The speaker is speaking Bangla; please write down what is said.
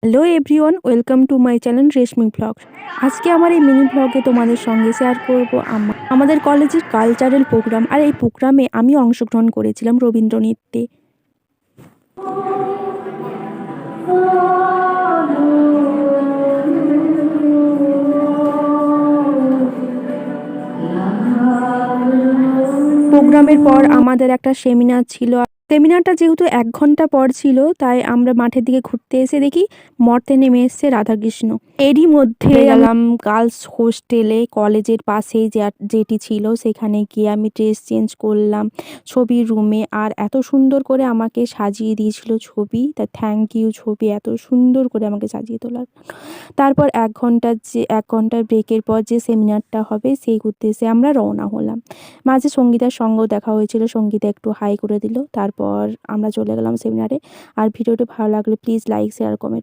Hello everyone, welcome to my channel reshmi blog. আজকে আমার এই মিনি ব্লগে তোমাদের সঙ্গে শেয়ার করব আমাদের কলেজের কালচারাল প্রোগ্রাম। আর এই প্রোগ্রামে আমি অংশগ্রহণ করেছিলাম রবীন্দ্রনৃত্যে। প্রোগ্রামের পর আমাদের একটা সেমিনার ছিল। সেমিনারটা যেহেতু ১ ঘন্টা পর ছিল, তাই আমরা মাঠের দিকে ঘুরতে এসে দেখি মর্তে নেমে এসছে রাধাকৃষ্ণ। এরই মধ্যে গেলাম গার্লস হোস্টেলে, কলেজের পাশেই যেটি ছিল সেখানে গিয়ে আমি ড্রেস চেঞ্জ করলাম ছবির রুমে। আর এত সুন্দর করে আমাকে সাজিয়ে দিয়েছিল ছবি, তা থ্যাংক ইউ ছবি এত সুন্দর করে আমাকে সাজিয়ে তোলার। তারপর ১ ঘন্টার ব্রেকের পর যে সেমিনারটা হবে সেই উদ্দেশ্যে আমরা রওনা হলাম। মাঝে সঙ্গীতার সঙ্গেও দেখা হয়েছিল, সঙ্গীতা একটু হাই করে দিল। তারপর আমরা চলে গেলাম সেমিনারে। আর ভিডিওটি ভালো লাগলে প্লিজ লাইক, শেয়ার, কমেন্ট।